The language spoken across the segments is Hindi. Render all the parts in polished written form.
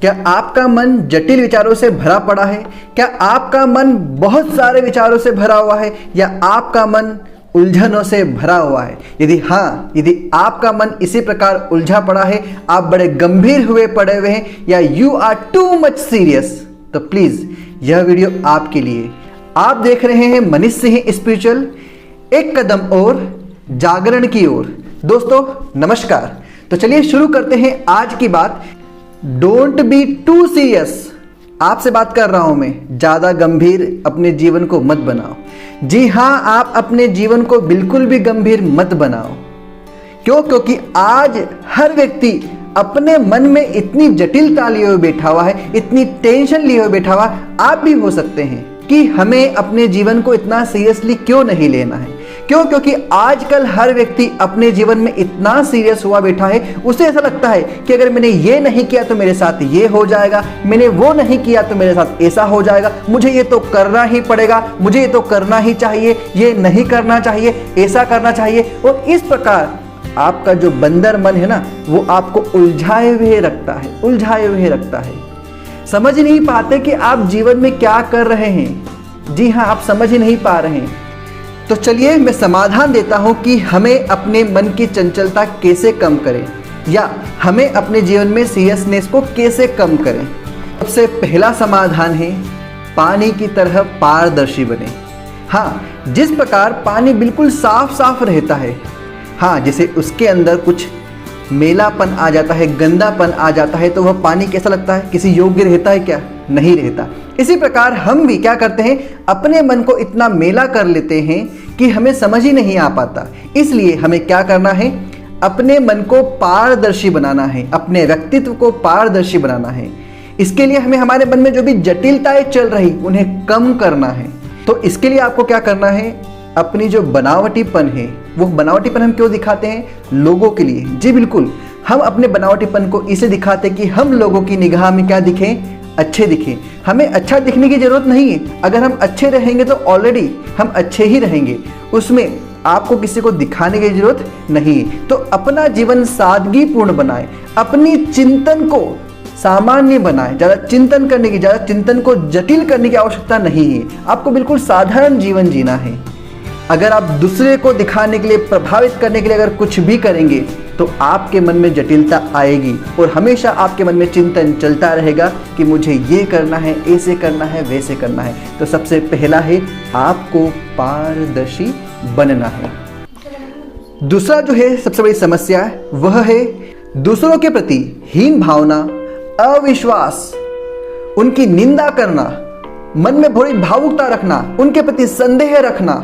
क्या आपका मन जटिल विचारों से भरा पड़ा है? क्या आपका मन बहुत सारे विचारों से भरा हुआ है या आपका मन उलझनों से भरा हुआ है? यदि आपका मन इसी प्रकार उलझा पड़ा है, आप बड़े गंभीर हुए पड़े हुए हैं या you are too much serious, तो प्लीज यह वीडियो आपके लिए। आप देख रहे हैं मनीष सिंह स्पिरिचुअल, एक कदम और जागरण की ओर। दोस्तों नमस्कार। तो चलिए शुरू करते हैं आज की बात। Don't be too serious. आपसे बात कर रहा हूं मैं, ज्यादा गंभीर अपने जीवन को मत बनाओ। जी हां, आप अपने जीवन को बिल्कुल भी गंभीर मत बनाओ। क्यों? क्योंकि आज हर व्यक्ति अपने मन में इतनी जटिलता लिए हुए बैठा हुआ है, इतनी टेंशन लिए हुए बैठा हुआ। आप भी हो सकते हैं कि हमें अपने जीवन को इतना सीरियसली क्यों नहीं लेना है। क्यों? क्योंकि आजकल हर व्यक्ति अपने जीवन में इतना सीरियस हुआ बैठा है, उसे ऐसा लगता है कि अगर मैंने ये नहीं किया तो मेरे साथ ये हो जाएगा, मैंने वो नहीं किया तो मेरे साथ ऐसा हो जाएगा, मुझे ये तो करना ही पड़ेगा, मुझे ये तो करना ही चाहिए, ये नहीं करना चाहिए, ऐसा करना चाहिए। और इस प्रकार आपका जो बंदर मन है ना, वो आपको उलझाए हुए रखता है। समझ नहीं पाते कि आप जीवन में क्या कर रहे हैं। जी हाँ, आप समझ ही नहीं पा रहे हैं। तो चलिए मैं समाधान देता हूं कि हमें अपने मन की चंचलता कैसे कम करें या हमें अपने जीवन में सीरियसनेस को कैसे कम करें। सबसे पहला समाधान है पानी की तरह पारदर्शी बने। हाँ, जिस प्रकार पानी बिल्कुल साफ रहता है, हाँ, जैसे उसके अंदर कुछ मेलापन आ जाता है, गंदापन आ जाता है, तो वह पानी कैसा लगता है? किसी योग्य रहता है क्या? नहीं रहता। इसी प्रकार हम भी क्या करते हैं, अपने मन को इतना मेला कर लेते हैं कि हमें समझ ही नहीं आ पाता। इसलिए हमें क्या करना है, अपने मन को पारदर्शी बनाना है, अपने व्यक्तित्व को पारदर्शी बनाना है। इसके लिए हमें हमारे मन में जो भी जटिलताएं चल रही उन्हें कम करना है। तो इसके लिए आपको क्या करना है, अपनी जो बनावटीपन है, वो बनावटीपन हम क्यों दिखाते हैं? लोगों के लिए। जी बिल्कुल, हम अपने बनावटीपन को इसे दिखाते हैं कि हम लोगों की निगाह में क्या दिखें, अच्छे दिखें। हमें अच्छा दिखने की जरूरत नहीं है। अगर हम अच्छे रहेंगे तो ऑलरेडी हम अच्छे ही रहेंगे, उसमें आपको किसी को दिखाने की जरूरत नहीं है। तो अपना जीवन सादगीपूर्ण बनाएं, अपनी चिंतन को सामान्य बनाएं। ज़्यादा चिंतन को जटिल करने की आवश्यकता नहीं है। आपको बिल्कुल साधारण जीवन जीना है। अगर आप दूसरे को दिखाने के लिए, प्रभावित करने के लिए अगर कुछ भी करेंगे तो आपके मन में जटिलता आएगी और हमेशा आपके मन में चिंतन चलता रहेगा कि मुझे ये करना है, ऐसे करना है, वैसे करना है। तो सबसे पहला है आपको पारदर्शी बनना है। दूसरा जो है सबसे बड़ी समस्या है, वह है दूसरों के प्रति हीन भावना, अविश्वास, उनकी निंदा करना, मन में बड़ी भावुकता रखना, उनके प्रति संदेह रखना।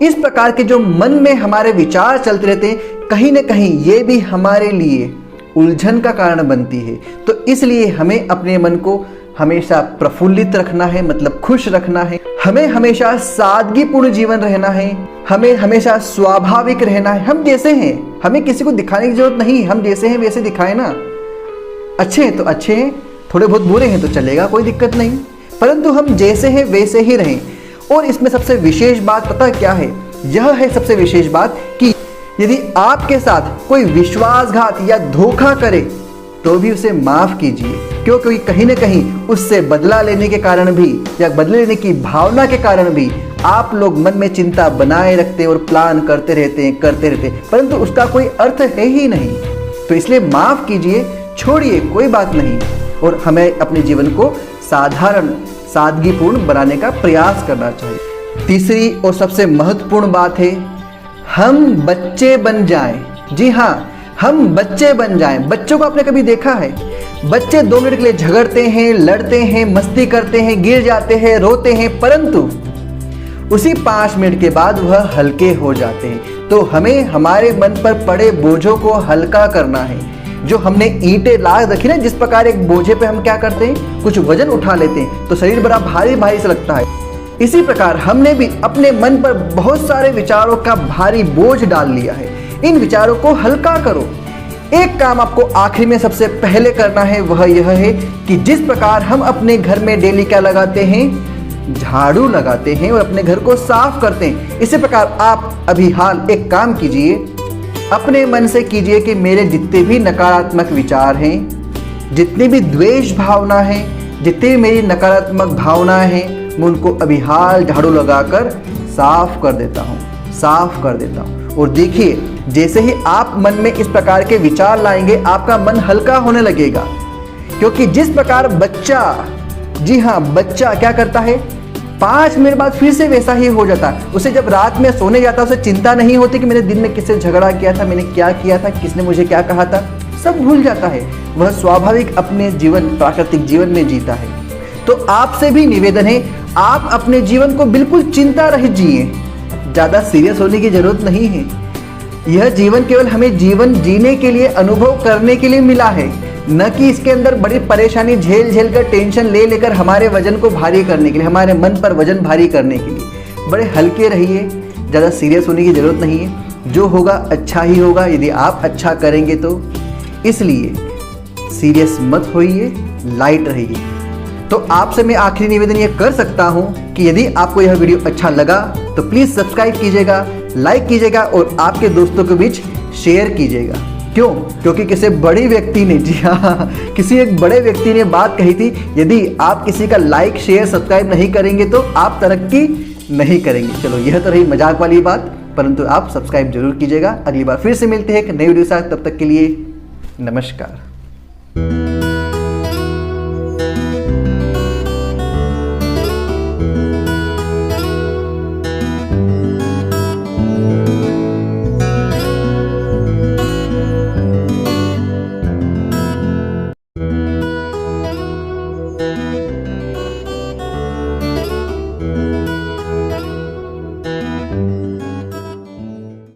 इस प्रकार के जो मन में हमारे विचार चलते रहते हैं, कहीं ना कहीं ये भी हमारे लिए उलझन का कारण बनती है। तो इसलिए हमें अपने मन को हमेशा प्रफुल्लित रखना है, मतलब खुश रखना है। हमें हमेशा सादगीपूर्ण जीवन रहना है, हमें हमेशा स्वाभाविक रहना है। हम जैसे हैं, हमें किसी को दिखाने की जरूरत नहीं। हम जैसे हैं वैसे दिखाए ना। अच्छे हैं तो अच्छे हैं, थोड़े बहुत बुरे हैं तो चलेगा, कोई दिक्कत नहीं, परंतु हम जैसे हैं वैसे ही रहें। और इसमें सबसे विशेष बात पता क्या है? यह है सबसे विशेष बात कि यदि आपके साथ कोई विश्वासघात या धोखा करे तो भी उसे माफ कीजिए। क्यों? क्योंकि कहीं ना कहीं उससे बदला लेने के कारण भी या बदले लेने की भावना के कारण भी आप लोग मन में चिंता बनाए रखते हैं और प्लान करते रहते हैं, परंतु उसका कोई अर्थ है ही नहीं। तो इसलिए माफ कीजिए, छोड़िए, कोई बात नहीं। और हमें अपने जीवन को सादगीपूर्ण बनाने का प्रयास करना चाहिए। तीसरी और सबसे महत्वपूर्ण बात है, हम बच्चे बन जाएं। जी हाँ, हम बच्चे बन जाएं। बच्चों को आपने कभी देखा है? बच्चे 2 मिनट के लिए झगड़ते हैं, लड़ते हैं, मस्ती करते हैं, गिर जाते हैं, रोते हैं, परंतु उसी 5 मिनट के बाद वह हल्के हो जाते हैं। तो हमें हमारे मन पर पड़े बोझों को हल्का करना है। जो हमने ईंटें लाद रखी ना, जिस प्रकार एक बोझे पे हम क्या करते हैं, कुछ वजन उठा लेते हैं तो शरीर बड़ा भारी से लगता है। इसी प्रकार हमने भी अपने मन पर बहुत सारे विचारों का भारी बोझ डाल लिया है। इन विचारों को हल्का करो। एक काम आपको आखिरी में सबसे पहले करना है, वह यह है कि जिस प्रकार हम अपने घर में डेली क्या लगाते हैं, झाड़ू लगाते हैं और अपने घर को साफ करते हैं, इसी प्रकार आप अभी हाल एक काम कीजिए, अपने मन से कीजिए कि मेरे जितने भी नकारात्मक विचार हैं जितनी भी द्वेष भावना है, जितनी भी मेरी नकारात्मक भावनाएं हैं, मैं उनको अभी हाल झाड़ू लगाकर साफ कर देता हूँ, साफ कर देता हूँ। और देखिए, जैसे ही आप मन में इस प्रकार के विचार लाएंगे, आपका मन हल्का होने लगेगा। क्योंकि जिस प्रकार बच्चा, जी हाँ, बच्चा क्या करता है, 5 मिनट बाद फिर से वैसा ही हो जाता है। उसे जब रात में सोने जाता है, उसे चिंता नहीं होती कि मैंने दिन में किससे झगड़ा किया था, मैंने क्या किया था, किसने मुझे क्या कहा था, सब भूल जाता है। वह स्वाभाविक अपने जीवन, प्राकृतिक जीवन में जीता है। तो आपसे भी निवेदन है, आप अपने जीवन को बिल्कुल चिंता रहित जिए। ज़्यादा सीरियस होने की जरूरत नहीं है। यह जीवन केवल हमें जीवन जीने के लिए, अनुभव करने के लिए मिला है, न कि इसके अंदर बड़ी परेशानी झेल झेल कर, टेंशन ले लेकर हमारे वजन को भारी करने के लिए, हमारे मन पर वजन भारी करने के लिए। बड़े हल्के रहिए, ज़्यादा सीरियस होने की ज़रूरत नहीं है। जो होगा अच्छा ही होगा, यदि आप अच्छा करेंगे तो। इसलिए सीरियस मत होइए, लाइट रहिए। तो आपसे मैं आखिरी निवेदन ये कर सकता हूँ कि यदि आपको यह वीडियो अच्छा लगा तो प्लीज़ सब्सक्राइब कीजिएगा, लाइक कीजिएगा और आपके दोस्तों के बीच शेयर कीजिएगा। क्यों? क्योंकि किसी बड़े व्यक्ति ने, जी हाँ, किसी एक बड़े व्यक्ति ने बात कही थी, यदि आप किसी का लाइक, शेयर, सब्सक्राइब नहीं करेंगे तो आप तरक्की नहीं करेंगे। चलो, यह तो रही मजाक वाली बात, परंतु आप सब्सक्राइब जरूर कीजिएगा। अगली बार फिर से मिलते हैं एक नई वीडियो के साथ। तब तक के लिए नमस्कार।